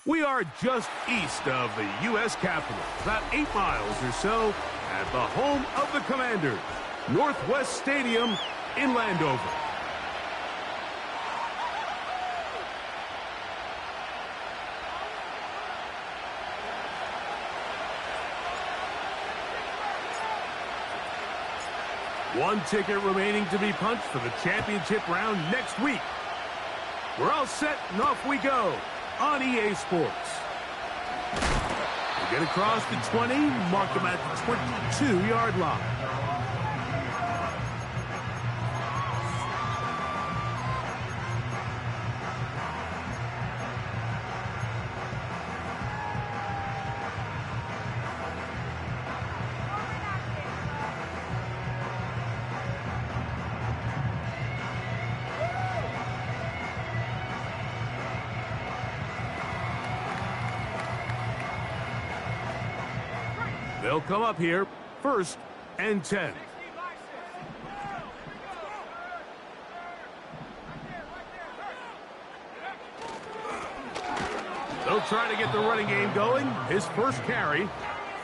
We are just east of the U.S. Capitol, about 8 miles or so, at the home of the Commanders, Northwest Stadium in Landover. One ticket remaining to be punched for the championship round next week. We're all set and off we go on EA Sports. We get across the 20, mark them at the 22-yard line. They'll come up here, 1st and 10. They'll try to get the running game going. His first carry.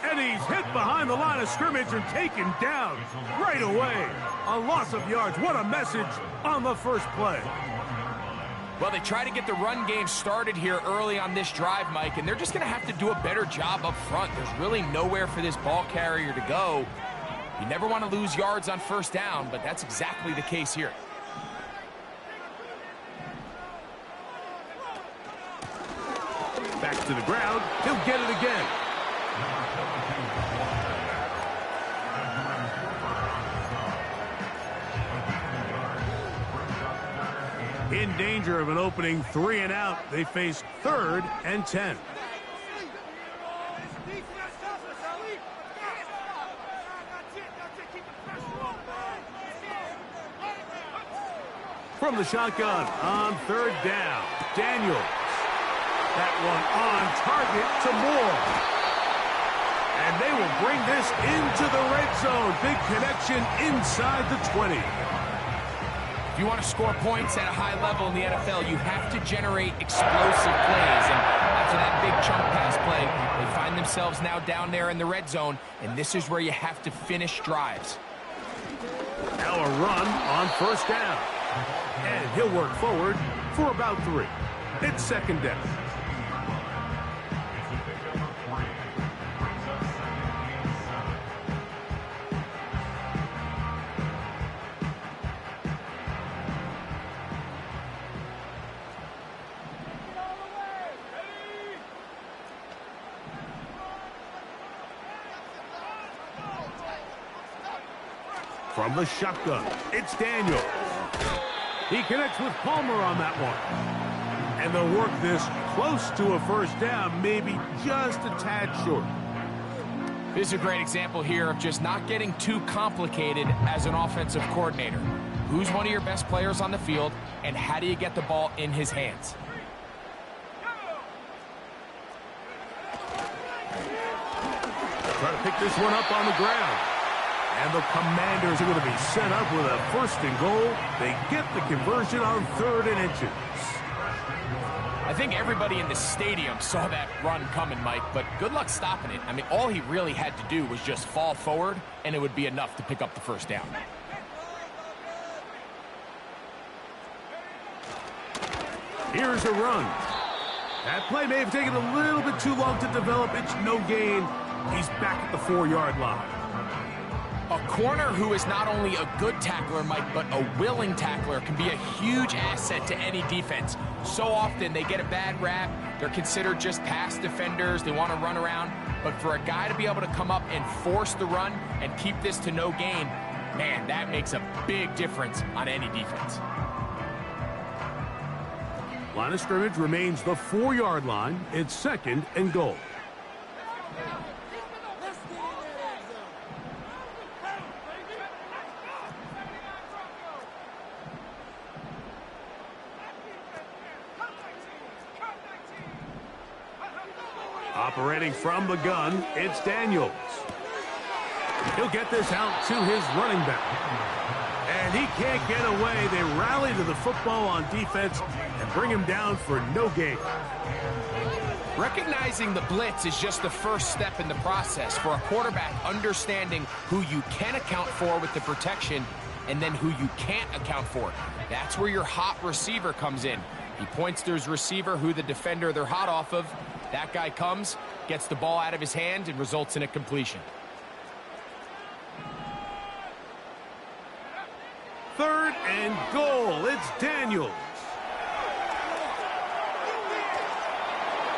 And he's hit behind the line of scrimmage and taken down right away. A loss of yards. What a message on the first play. Well, they try to get the run game started here early on this drive, Mike, and they're just going to have to do a better job up front. There's really nowhere for this ball carrier to go. You never want to lose yards on 1st down, but that's exactly the case here. Back to the ground. He'll get it again. In danger of an opening 3 and out, they face 3rd and 10. From the shotgun on 3rd down, Daniels. That one on target to Moore. And they will bring this into the red zone. Big connection inside the 20. If you want to score points at a high level in the NFL, you have to generate explosive plays. And after that big chunk pass play, they find themselves now down there in the red zone, and this is where you have to finish drives. Now a run on 1st down. And he'll work forward for about 3. It's 2nd down. From the shotgun, it's Daniels. He connects with Palmer on that one. And they'll work this close to a 1st down, maybe just a tad short. This is a great example here of just not getting too complicated as an offensive coordinator. Who's one of your best players on the field, and how do you get the ball in his hands? Try to pick this one up on the ground. And the Commanders are going to be set up with a 1st and goal. They get the conversion on 3rd and inches. I think everybody in the stadium saw that run coming, Mike, but good luck stopping it. I mean, all he really had to do was just fall forward, and it would be enough to pick up the 1st down. Here's a run. That play may have taken a little bit too long to develop. It's no gain. He's back at the 4-yard line. A corner who is not only a good tackler, Mike, but a willing tackler can be a huge asset to any defense. So often they get a bad rap. They're considered just pass defenders. They want to run around. But for a guy to be able to come up and force the run and keep this to no gain, man, that makes a big difference on any defense. Line of scrimmage remains the 4-yard line. It's 2nd and goal. Operating from the gun, it's Daniels. He'll get this out to his running back. And he can't get away. They rally to the football on defense and bring him down for no gain. Recognizing the blitz is just the first step in the process for a quarterback, understanding who you can account for with the protection and then who you can't account for. That's where your hot receiver comes in. He points to his receiver, who the defender they're hot off of. That guy comes, gets the ball out of his hand, and results in a completion. 3rd and goal. It's Daniels.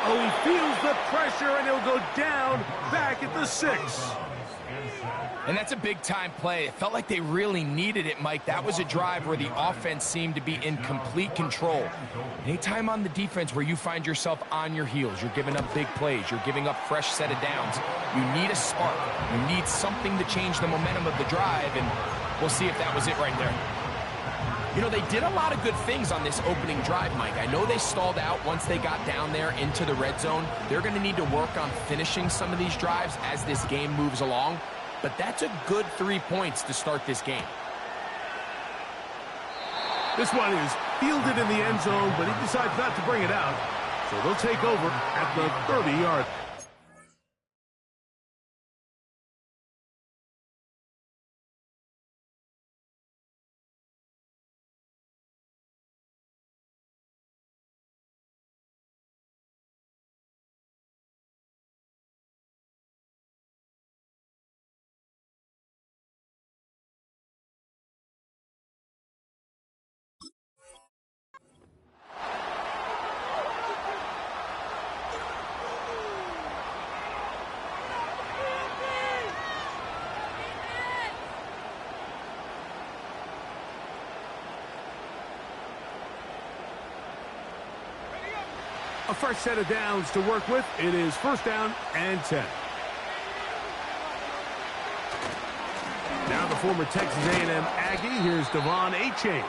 Oh, he feels the pressure, and he'll go down back at the 6. And that's a big-time play. It felt like they really needed it, Mike. That was a drive where the offense seemed to be in complete control. Anytime on the defense where you find yourself on your heels, you're giving up big plays, you're giving up fresh set of downs, you need a spark. You need something to change the momentum of the drive, and we'll see if that was it right there. You know, they did a lot of good things on this opening drive, Mike. I know they stalled out once they got down there into the red zone. They're going to need to work on finishing some of these drives as this game moves along. But that's a good 3 points to start this game. This one is fielded in the end zone, but he decides not to bring it out. So they'll take over at the 30-yard. A fresh set of downs to work with. It is 1st down and 10. Now the former Texas A&M Aggie. Here's Devon Achane.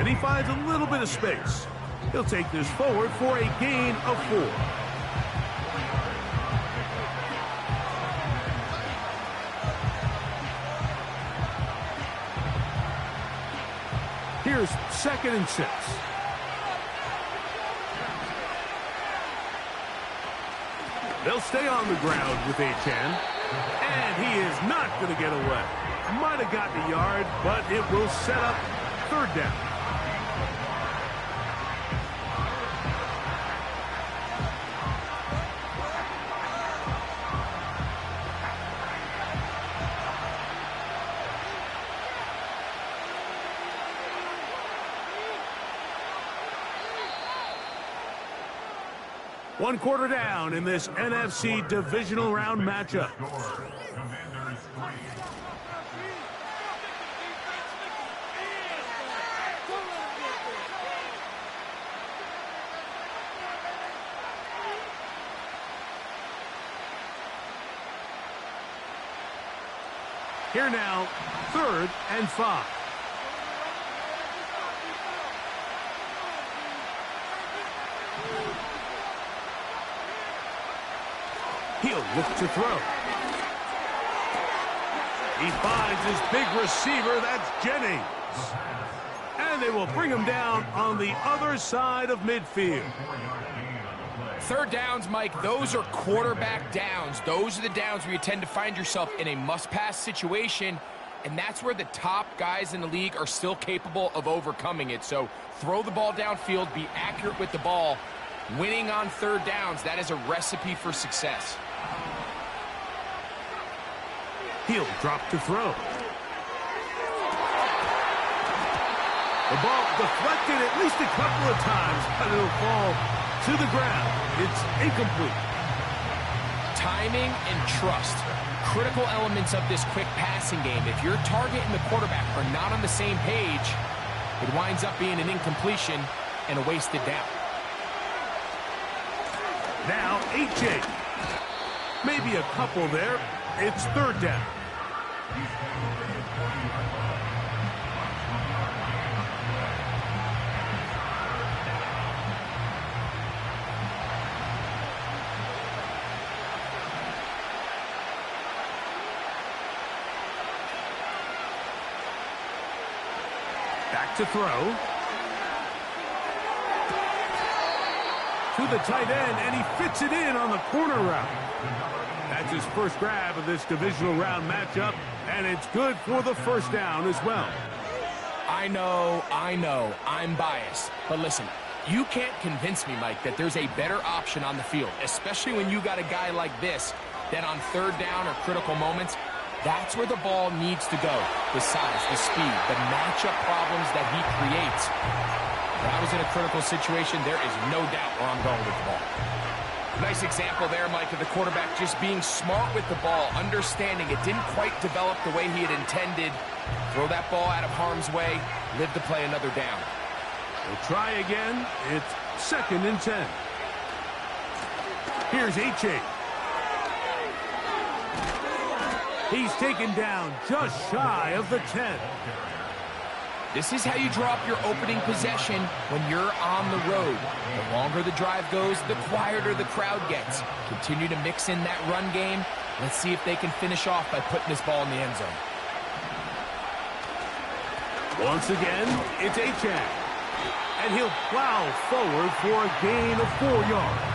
And he finds a little bit of space. He'll take this forward for a gain of 4. Here's 2nd and 6. They'll stay on the ground with Achane. And he is not going to get away. Might have gotten a yard, but it will set up 3rd down. One quarter down in this NFC Divisional Round matchup. Here now, 3rd and 5. He'll look to throw. He finds his big receiver, that's Jennings. And they will bring him down on the other side of midfield. 3rd downs, Mike, those are quarterback downs. Those are the downs where you tend to find yourself in a must-pass situation, and that's where the top guys in the league are still capable of overcoming it. So throw the ball downfield, be accurate with the ball. Winning on 3rd downs, that is a recipe for success. He'll drop to throw. The ball deflected at least a couple of times, but it'll fall to the ground. It's incomplete. Timing and trust, critical elements of this quick passing game. If your target and the quarterback are not on the same page, it winds up being an incompletion and a wasted down. Now, H.A. Maybe a couple there. It's 3rd down. Back to throw. to the tight end, and he fits it in on the corner route. That's his first grab of this divisional round matchup, and it's good for the first down as well. I know, I'm biased. But listen, you can't convince me, Mike, that there's a better option on the field, especially when you got a guy like this, that on third down or critical moments, that's where the ball needs to go. The size, the speed, the matchup problems that he creates. When I was in a critical situation, there is no doubt where I'm going with the ball. Nice example there, Mike, of the quarterback just being smart with the ball, understanding it didn't quite develop the way he had intended. Throw that ball out of harm's way, live to play another down. We'll try again. It's 2nd and 10. Here's H.A. He's taken down just shy of the 10. This is how you draw up your opening possession when you're on the road. The longer the drive goes, the quieter the crowd gets. Continue to mix in that run game. Let's see if they can finish off by putting this ball in the end zone. Once again, it's Achane. And he'll plow forward for a gain of 4 yards.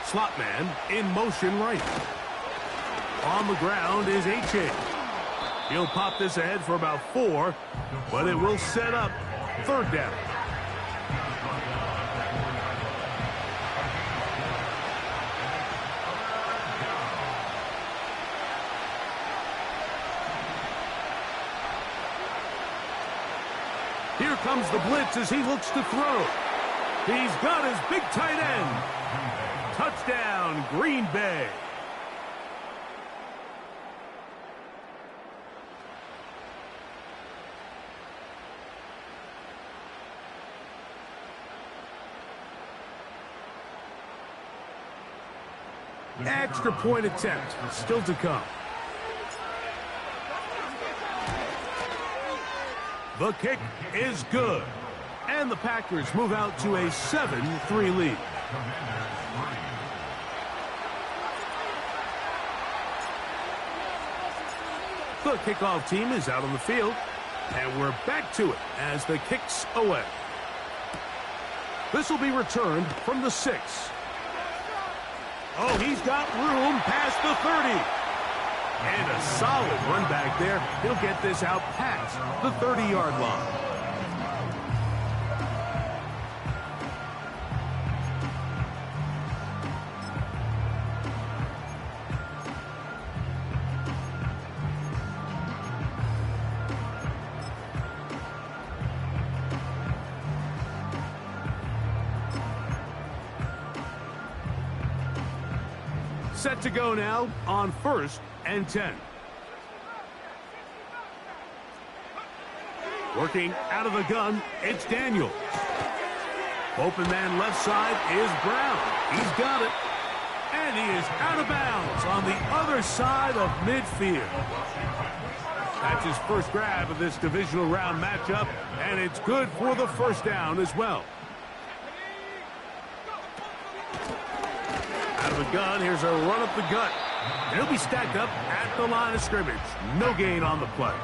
Slot man in motion right. On the ground is H.A. He'll pop this ahead for about 4, but it will set up 3rd down. Here comes the blitz as he looks to throw. He's got his big tight end. Touchdown, Green Bay. Extra point attempt still to come. The kick is good. And the Packers move out to a 7-3 lead. The kickoff team is out on the field, and we're back to it as the kick's away. This will be returned from the 6. Oh, he's got room past the 30. And a solid run back there. He'll get this out past the 30-yard line. Set to go now on 1st and 10. Working out of the gun, it's Daniels. Open man left side is Brown. He's got it. And he is out of bounds on the other side of midfield. That's his first grab of this divisional round matchup, and it's good for the first down as well. Out of the gun, here's a run up the gut. He'll be stacked up at the line of scrimmage. No gain on the play.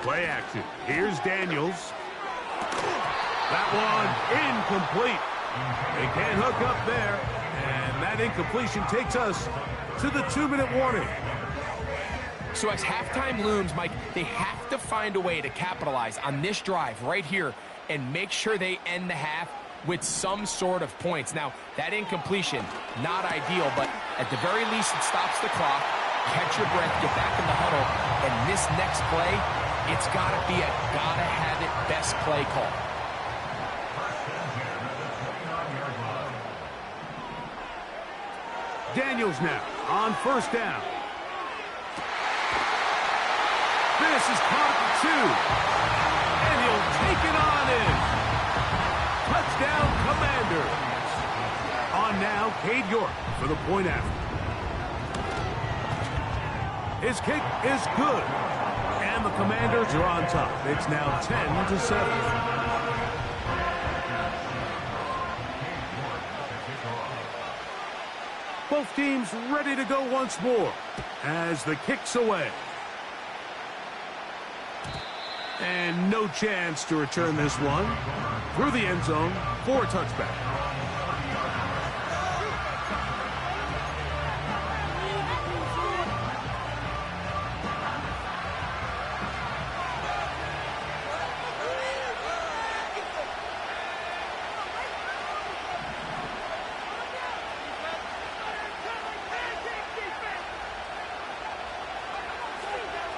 Play action. Here's Daniels. That one incomplete. They can't hook up there. And that incompletion takes us to the 2-minute warning. So as halftime looms, Mike, they have to find a way to capitalize on this drive right here and make sure they end the half with some sort of points. Now, that incompletion, not ideal, but at the very least, it stops the clock. Catch your breath, get back in the huddle, and this next play It's got to be a gotta-have-it best play call. Daniels now on first down. This is caught at the 2. And he'll take it on in. Touchdown, Commander. On now, Cade York for the point after. His kick is good. And the Commanders are on top. It's now 10-7. Both teams ready to go once more as the kick's away. And no chance to return this one. Through the end zone for a touchback.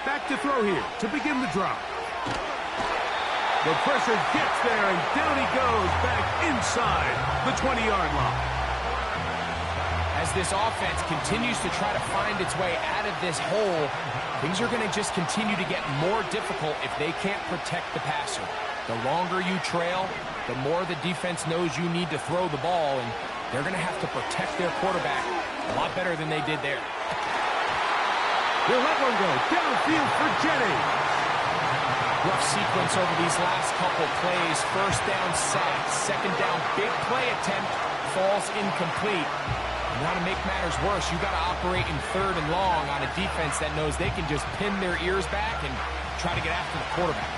Back to throw here to begin the drive. The pressure gets there, and down he goes back inside the 20-yard line. As this offense continues to try to find its way out of this hole, things are going to just continue to get more difficult if they can't protect the passer. The longer you trail, the more the defense knows you need to throw the ball, and they're going to have to protect their quarterback a lot better than they did there. They'll let one go downfield for Jennings. Rough sequence over these last couple plays. First down sack, second down big play attempt, falls incomplete. And now to make matters worse, you got to operate in third and long on a defense that knows they can just pin their ears back and try to get after the quarterback.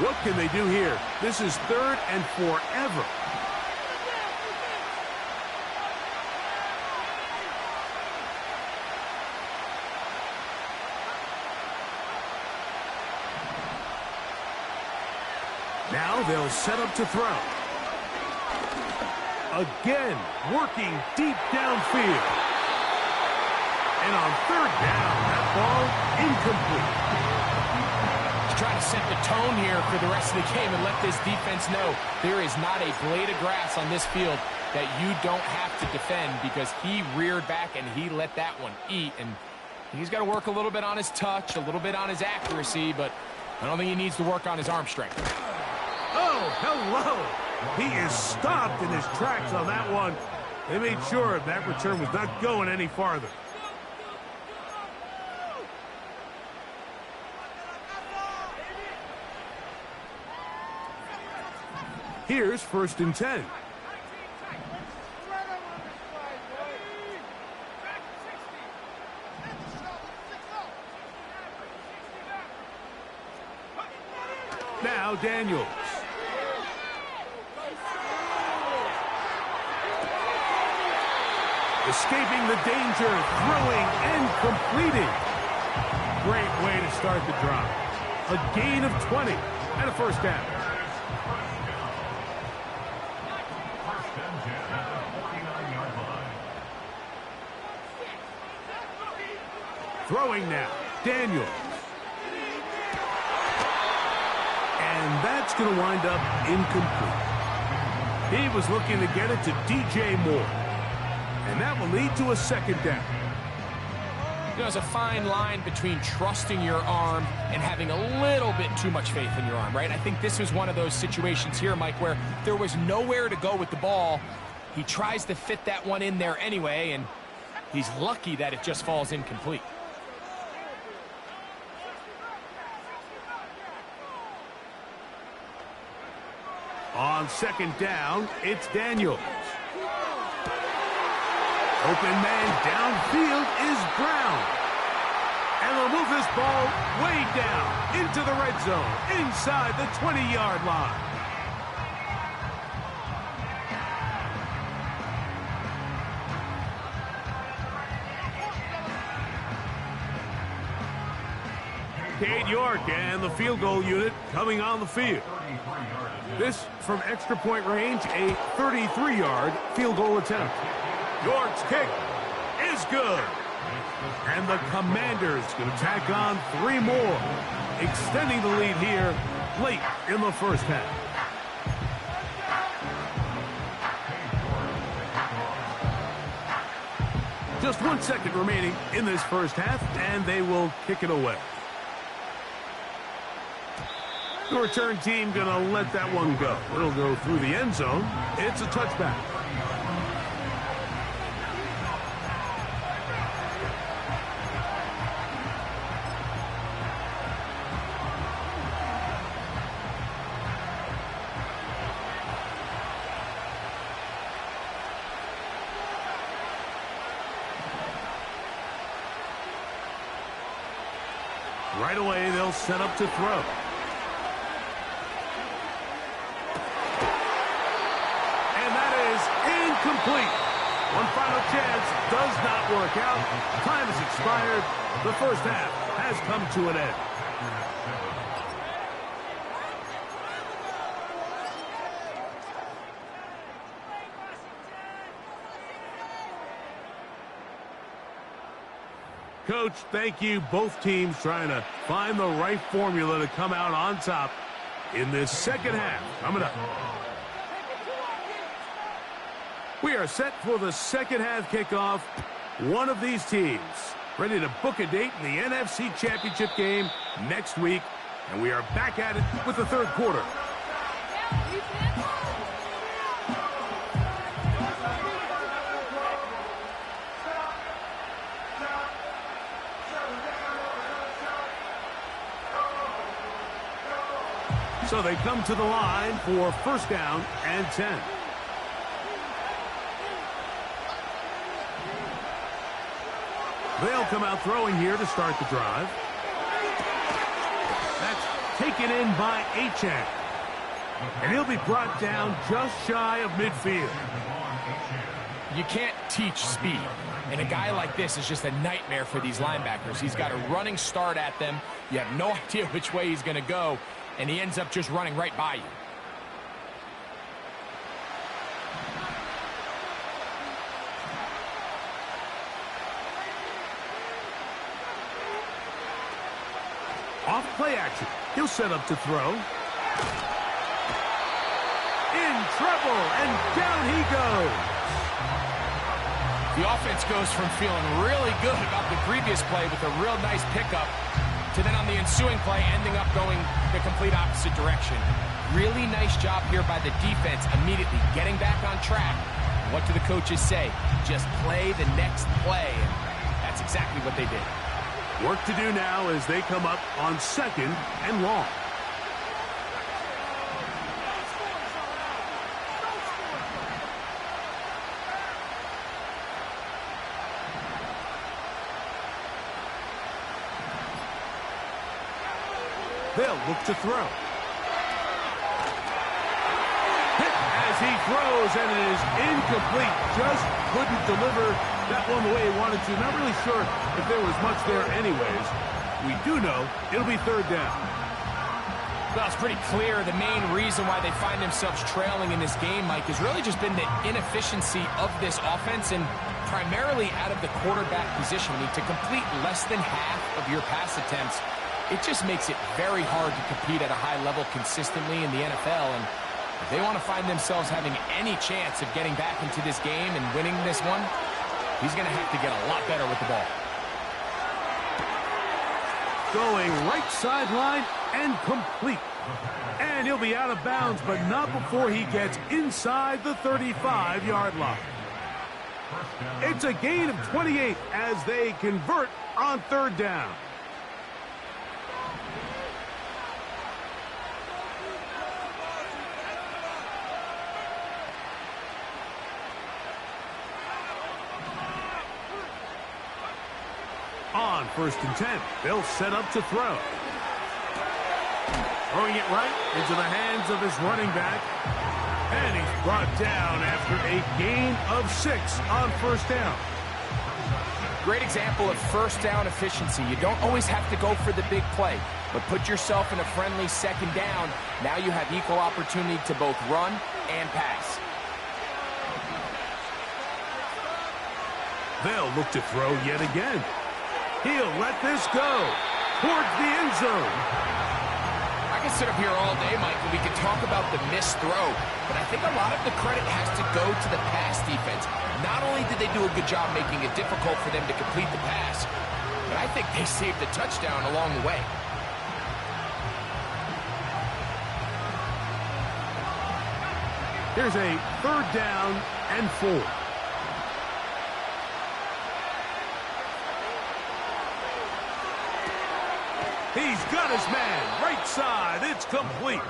What can they do here? This is third and forever. Now they'll set up to throw. Again, working deep downfield. And on third down, that ball incomplete. He's trying to set the tone here for the rest of the game and let this defense know there is not a blade of grass on this field that you don't have to defend, because he reared back and he let that one eat. And he's got to work a little bit on his touch, a little bit on his accuracy, but I don't think he needs to work on his arm strength. Oh, hello. He is stopped in his tracks on that one. They made sure that return was not going any farther. Here's first and 10. Now Daniels. Escaping the danger, throwing and completing. Great way to start the drive. A gain of 20 and a first down. Throwing now, Daniels. And that's going to wind up incomplete. He was looking to get it to DJ Moore. And that will lead to a second down. You know, there's a fine line between trusting your arm and having a little bit too much faith in your arm, right? I think this was one of those situations here, Mike, where there was nowhere to go with the ball. He tries to fit that one in there anyway, and he's lucky that it just falls incomplete. On second down, it's Daniels. Open man downfield is Brown. And they'll move this ball way down into the red zone, inside the 20-yard line. Cade York and the field goal unit coming on the field. This from extra point range, a 33-yard field goal attempt. York's kick is good. And the Commanders going to tack on 3 more. extending the lead here late in the first half. Just 1 second remaining in this first half, and they will kick it away. The return team going to let that one go. It'll go through the end zone. It's a touchback. Right away, they'll set up to throw. And that is incomplete. One final chance does not work out. Time has expired. The first half has come to an end. Coach, thank you. Both teams trying to find the right formula to come out on top in this second half. Coming up. We are set for the second half kickoff. One of these teams ready to book a date in the NFC Championship game next week. And we are back at it with the third quarter. So they come to the line for first down and 10. They'll come out throwing here to start the drive. That's taken in by Achane. And he'll be brought down just shy of midfield. You can't teach speed. And a guy like this is just a nightmare for these linebackers. He's got a running start at them. You have no idea which way he's going to go. And he ends up just running right by you. Off play action. He'll set up to throw. In trouble, and down he goes. The offense goes from feeling really good about the previous play with a real nice pickup to then on the ensuing play ending up going the complete opposite direction. Really nice job here by the defense immediately getting back on track. What do the coaches say? Just play the next play. And that's exactly what they did. Work to do now as they come up on second and long. They'll look to throw. Hit as he throws, and it is incomplete. Just couldn't deliver that one the way he wanted to. Not really sure if there was much there anyways. We do know it'll be third down. Well, it's pretty clear the main reason why they find themselves trailing in this game, Mike, has really just been the inefficiency of this offense and primarily out of the quarterback position. I mean, to complete less than half of your pass attempts, it just makes it very hard to compete at a high level consistently in the NFL. And if they want to find themselves having any chance of getting back into this game and winning this one, he's going to have to get a lot better with the ball. Going right sideline and complete. And he'll be out of bounds, but not before he gets inside the 35-yard line. It's a gain of 28 as they convert on third down. On first and 10, they'll set up to throw. Throwing it right into the hands of his running back. And he's brought down after a gain of 6 on first down. Great example of first down efficiency. You don't always have to go for the big play, but put yourself in a friendly second down. Now you have equal opportunity to both run and pass. They'll look to throw yet again. He'll let this go. towards the end zone. I can sit up here all day, Mike, and we can talk about the missed throw, but I think a lot of the credit has to go to the pass defense. Not only did they do a good job making it difficult for them to complete the pass, but I think they saved a touchdown along the way. Here's a 3rd down and 4. He's got his man, right side, it's complete.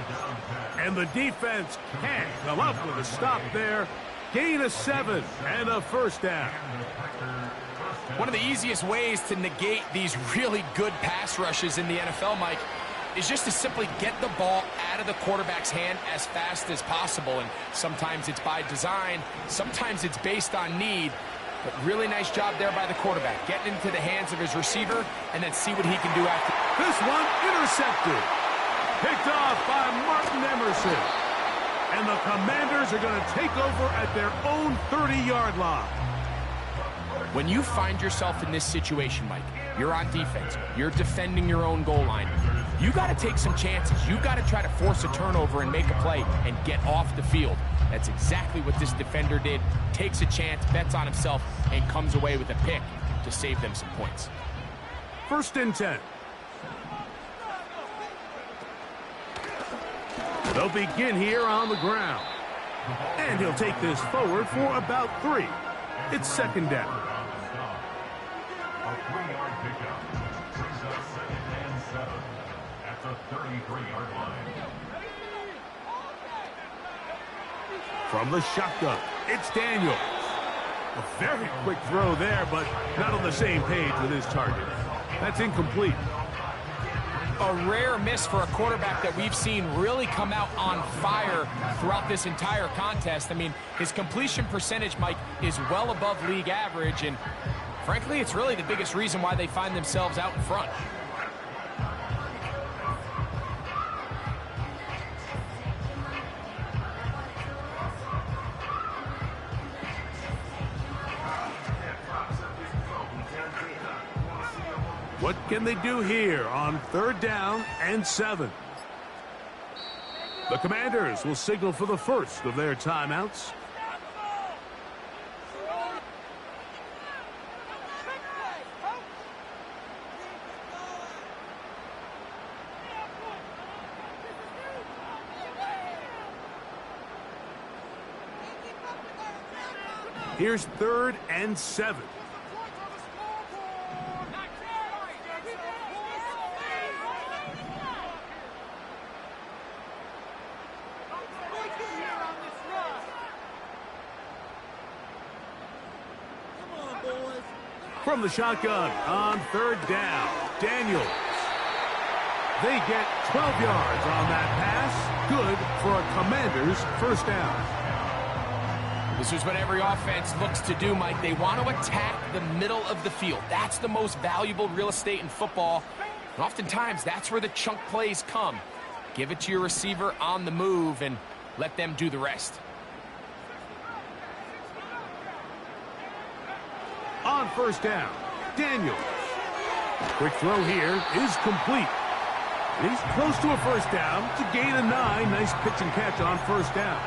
And the defense can't come up with a stop there. Gain of 7 and a 1st down. One of the easiest ways to negate these really good pass rushes in the NFL, Mike, is just to simply get the ball out of the quarterback's hand as fast as possible. And sometimes it's by design, sometimes it's based on need. But really nice job there by the quarterback, getting into the hands of his receiver and then see what he can do after. This one intercepted. Picked off by Martin Emerson. And the Commanders are going to take over at their own 30-yard line. When you find yourself in this situation, Mike, you're on defense, you're defending your own goal line, you got to take some chances. You got to try to force a turnover and make a play and get off the field. That's exactly what this defender did. Takes a chance, bets on himself, and comes away with a pick to save them some points. 1st and 10. They'll begin here on the ground. And he'll take this forward for about 3. It's 2nd down. A 3-yard pickup brings up 2nd and 7 at the 33-yard line. From the shotgun, it's Daniels. A very quick throw there, but not on the same page with his target. That's incomplete. A rare miss for a quarterback that we've seen really come out on fire throughout this entire contest. I mean, his completion percentage, Mike, is well above league average, and frankly, it's really the biggest reason why they find themselves out in front. What can they do here on 3rd down and 7? The Commanders will signal for the first of their timeouts. Here's 3rd and 7. From the shotgun on 3rd down, Daniels. They get 12 yards on that pass. Good for a Commanders 1st down. This is what every offense looks to do, Mike. They want to attack the middle of the field. That's the most valuable real estate in football. And oftentimes, that's where the chunk plays come. Give it to your receiver on the move and let them do the rest. On 1st down, Daniels. Quick throw here is complete. And he's close to a 1st down to gain a 9. Nice pitch and catch on 1st down.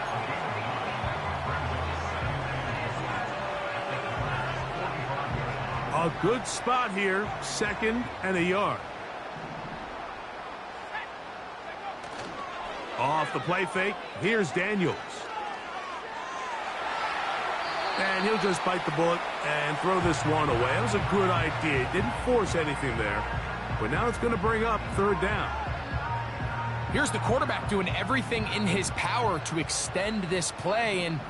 A good spot here, 2nd and a yard. Off the play fake, here's Daniels. And he'll just bite the bullet and throw this one away. That was a good idea. Didn't force anything there. But now it's going to bring up 3rd down. Here's the quarterback doing everything in his power to extend this play, and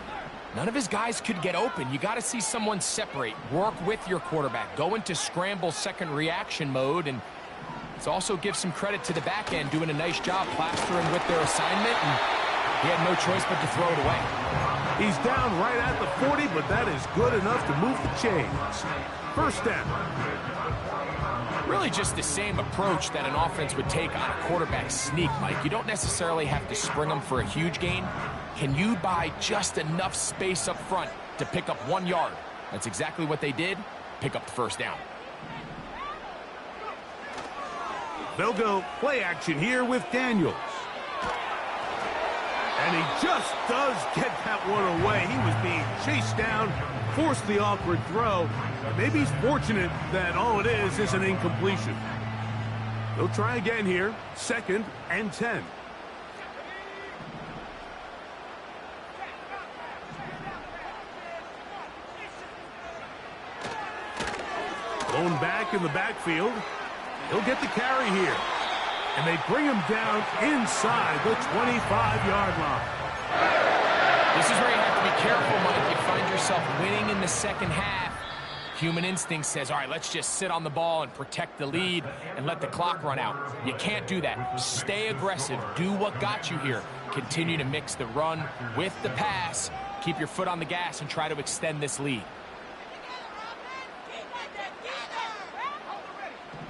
none of his guys could get open. You got to see someone separate, work with your quarterback, go into scramble second reaction mode, and it also gives some credit to the back end doing a nice job plastering with their assignment, and he had no choice but to throw it away. He's down right at the 40, but that is good enough to move the chains. 1st down. Really just the same approach that an offense would take on a quarterback sneak, Mike. You don't necessarily have to spring them for a huge gain. Can you buy just enough space up front to pick up 1 yard? That's exactly what they did. Pick up the 1st down. They'll go play action here with Daniels. And he just does get that one away. He was being chased down, forced the awkward throw. And maybe he's fortunate that all it is an incompletion. They'll try again here, 2nd and 10. Blown back in the backfield. He'll get the carry here. And they bring him down inside the 25-yard line. This is where you have to be careful, Mike. You find yourself winning in the second half. Human instinct says, all right, let's just sit on the ball and protect the lead and let the clock run out. You can't do that. Stay aggressive. Do what got you here. Continue to mix the run with the pass. Keep your foot on the gas and try to extend this lead.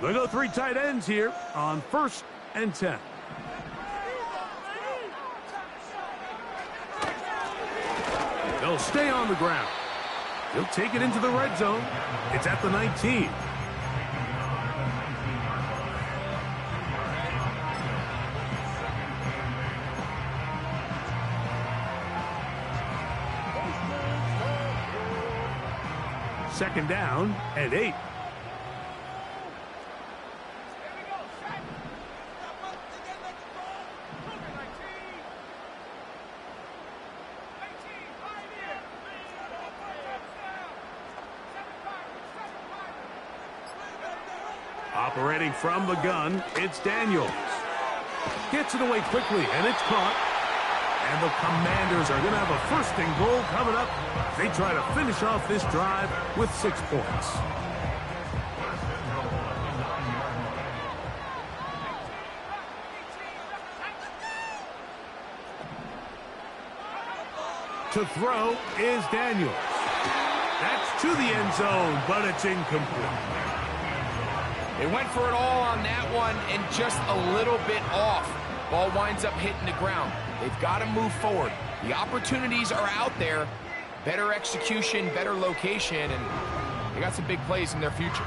They go 3 tight ends here on 1st and 10. They'll stay on the ground. He'll take it into the red zone. It's at the 19. Second down and 8. Operating from the gun, it's Daniels. Gets it away quickly, and it's caught. And the Commanders are going to have a 1st and goal coming up. They try to finish off this drive with 6 points. To throw is Daniels. That's to the end zone, but it's incomplete. They went for it all on that one and just a little bit off. Ball winds up hitting the ground. They've got to move forward. The opportunities are out there. Better execution, better location, and they got some big plays in their future.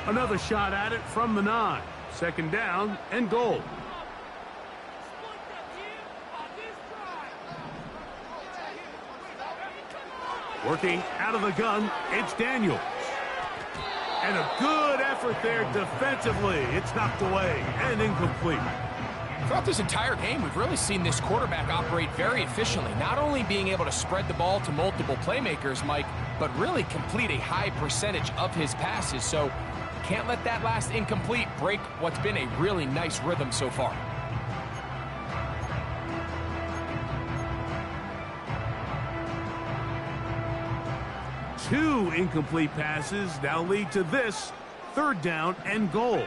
Another shot at it from the 9. 2nd down and goal. Working out of the gun, it's Daniels. And a good effort there defensively. It's knocked away and incomplete. Throughout this entire game, we've really seen this quarterback operate very efficiently, not only being able to spread the ball to multiple playmakers, Mike, but really complete a high percentage of his passes. So can't let that last incomplete break what's been a really nice rhythm so far. Two incomplete passes now lead to this 3rd down and goal.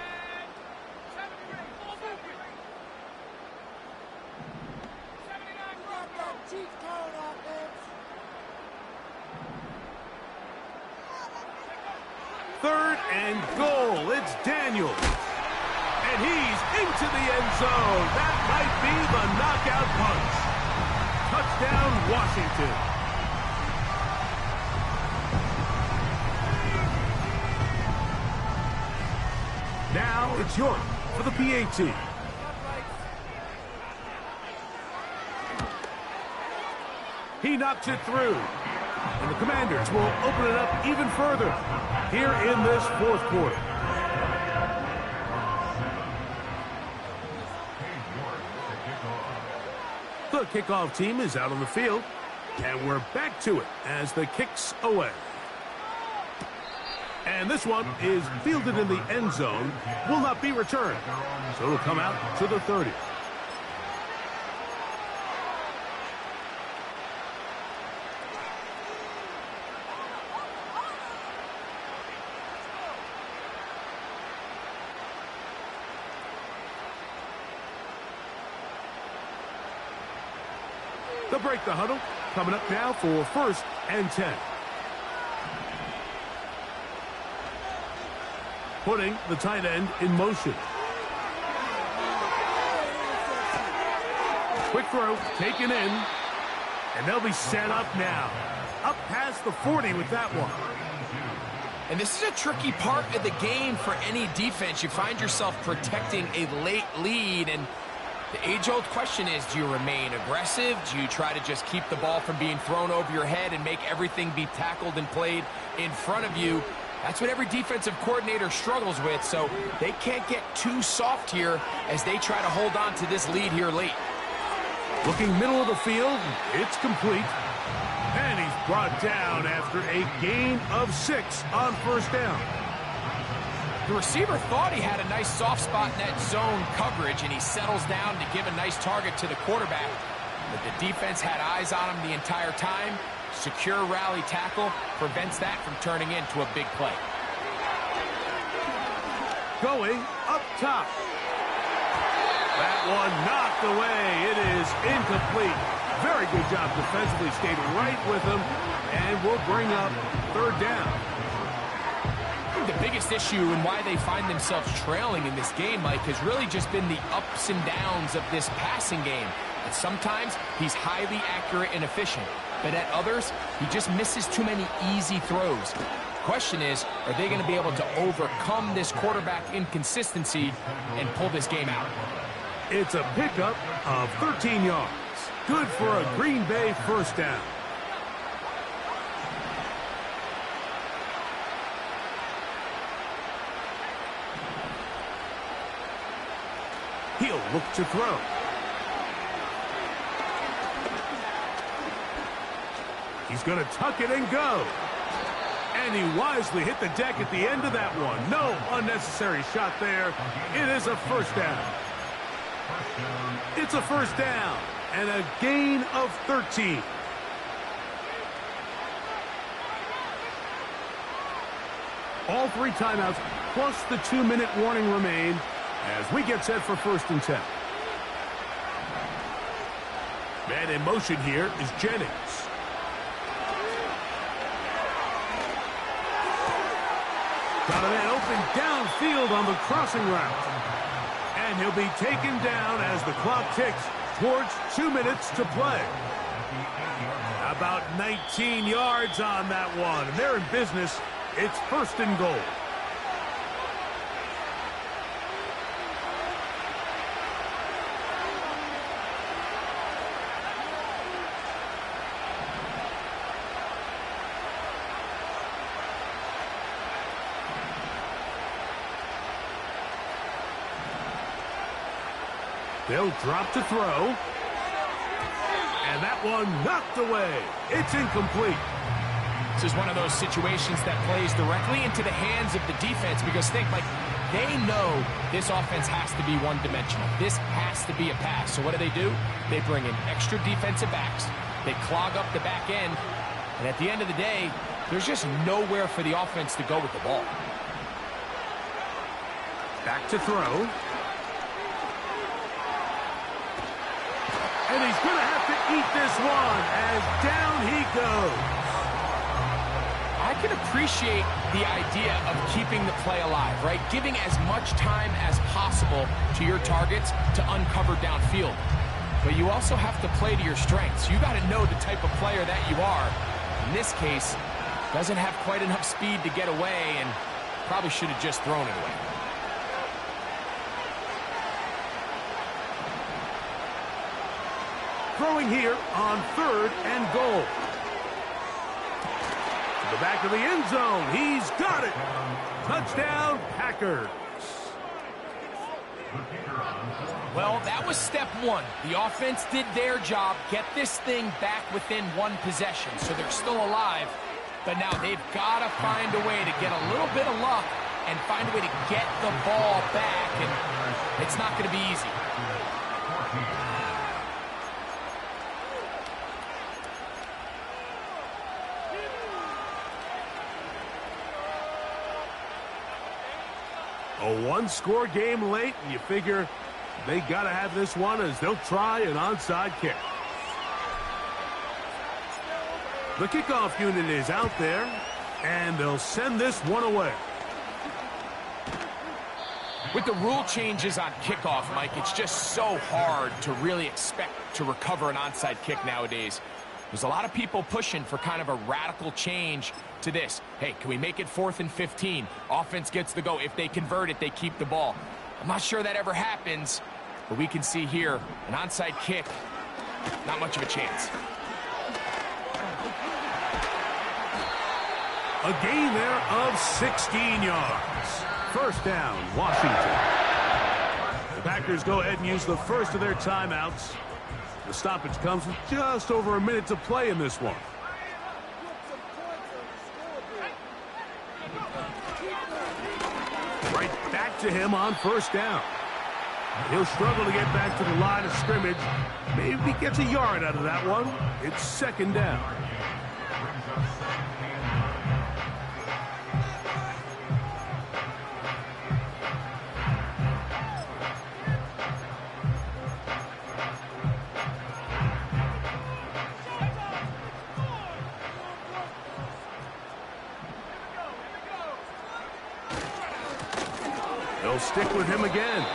Third and goal. It's Daniels. And he's into the end zone. That might be the knockout punch. Touchdown, Washington. Now it's York for the PAT. He knocks it through. And the Commanders will open it up even further here in this 4th quarter. The kickoff team is out on the field. And we're back to it as the kick's away. And this one is fielded in the end zone, will not be returned. So it'll come out to the 30. They'll break the huddle. Coming up now for 1st and 10. Putting the tight end in motion. Quick throw, taken in. And they'll be set up now. Up past the 40 with that one. And this is a tricky part of the game for any defense. You find yourself protecting a late lead, and the age-old question is, do you remain aggressive? Do you try to just keep the ball from being thrown over your head and make everything be tackled and played in front of you? That's what every defensive coordinator struggles with, so they can't get too soft here as they try to hold on to this lead here late. Looking middle of the field, it's complete. And he's brought down after a gain of 6 on first down. The receiver thought he had a nice soft spot in that zone coverage, and he settles down to give a nice target to the quarterback. But the defense had eyes on him the entire time. Secure rally tackle prevents that from turning into a big play. Going up top. That one knocked away. It is incomplete. Very good job defensively. Stayed right with him, and will bring up third down. The biggest issue and why they find themselves trailing in this game, Mike, has really just been the ups and downs of this passing game. And sometimes he's highly accurate and efficient, but at others, he just misses too many easy throws. The question is, are they going to be able to overcome this quarterback inconsistency and pull this game out? It's a pickup of 13 yards. Good for a Green Bay first down. He'll look to throw. He's going to tuck it and go. And he wisely hit the deck at the end of that one. No unnecessary shot there. It is a first down. It's a first down and a gain of 13. All 3 timeouts plus the 2-minute warning remain as we get set for 1st and 10. Man in motion here is Jennings. Got a man open downfield on the crossing route. And he'll be taken down as the clock ticks towards 2 minutes to play. About 19 yards on that one. And they're in business. It's 1st and goal. They'll drop to throw. And that one knocked away. It's incomplete. This is one of those situations that plays directly into the hands of the defense because think, like, they know this offense has to be one-dimensional. This has to be a pass. So what do? They bring in extra defensive backs. They clog up the back end. And at the end of the day, there's just nowhere for the offense to go with the ball. Back to throw. And he's going to have to eat this one as down he goes. I can appreciate the idea of keeping the play alive, right? Giving as much time as possible to your targets to uncover downfield. But you also have to play to your strengths. You got to know the type of player that you are. In this case, doesn't have quite enough speed to get away and probably should have just thrown it away. Throwing here on 3rd and goal. To the back of the end zone. He's got it. Touchdown, Packers. Well, that was step 1. The offense did their job, get this thing back within 1 possession, so they're still alive. But now they've got to find a way to get a little bit of luck and find a way to get the ball back, and it's not going to be easy. A 1-score game late, and you figure they got to have this one as they'll try an onside kick. The kickoff unit is out there, and they'll send this one away. With the rule changes on kickoff, Mike, it's just so hard to really expect to recover an onside kick nowadays. There's a lot of people pushing for kind of a radical change to this. Hey, can we make it 4th and 15? Offense gets the go. If they convert it, they keep the ball. I'm not sure that ever happens, but we can see here an onside kick. Not much of a chance. A gain there of 16 yards. First down, Washington. The Packers go ahead and use the first of their timeouts. The stoppage comes with just over a minute to play in this one. Right back to him on first down. He'll struggle to get back to the line of scrimmage. Maybe he gets a yard out of that one. It's second down. They'll stick with him again.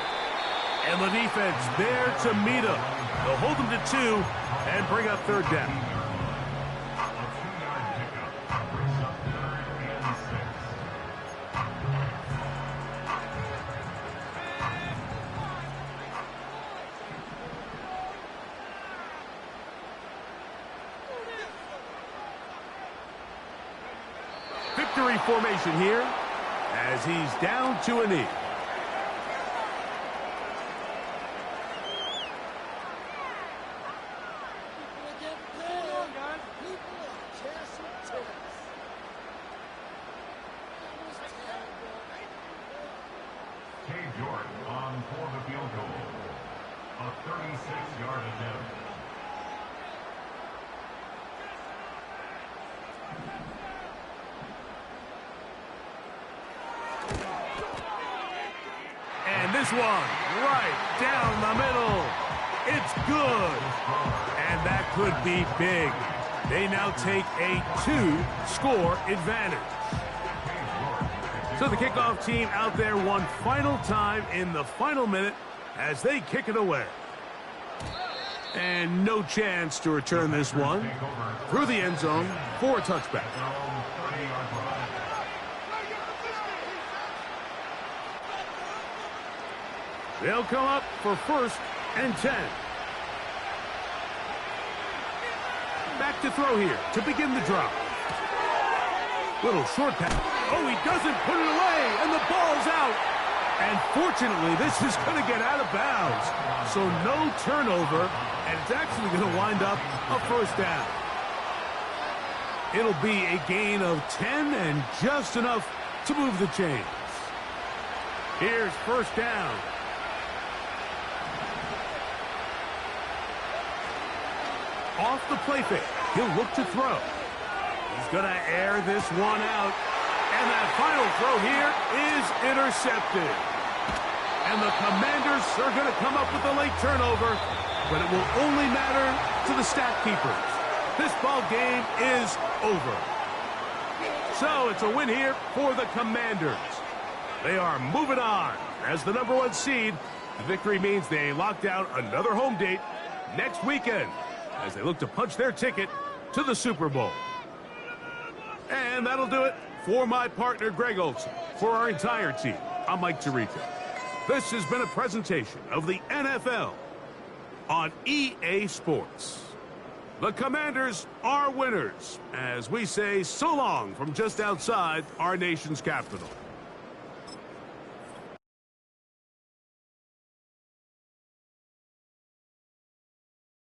And the defense there to meet him. They'll hold him to 2 and bring up third down. A 2-yard pickup brings up 3rd and 6. Victory formation here as he's down to a knee. On for the field goal. A 36-yard attempt. And this one right down the middle. It's good. And that could be big. They now take a 2-score advantage. So the kickoff team out there one final time in the final minute as they kick it away. And no chance to return this one through the end zone for a touchback. They'll come up for 1st and 10. Back to throw here to begin the drive. Little short pass. Oh, he doesn't put it away, and the ball's out. And fortunately, this is going to get out of bounds. So no turnover, and it's actually going to wind up a first down. It'll be a gain of 10 and just enough to move the chains. Here's first down. Off the play fake, he'll look to throw. He's going to air this one out. And that final throw here is intercepted. And the Commanders are going to come up with a late turnover, but it will only matter to the stat keepers. This ball game is over. So it's a win here for the Commanders. They are moving on as the #1 seed. The victory means they lock down another home date next weekend as they look to punch their ticket to the Super Bowl. And that'll do it for my partner, Greg Olson. For our entire team, I'm Mike Tirico. This has been a presentation of the NFL on EA Sports. The Commanders are winners as we say so long from just outside our nation's capital.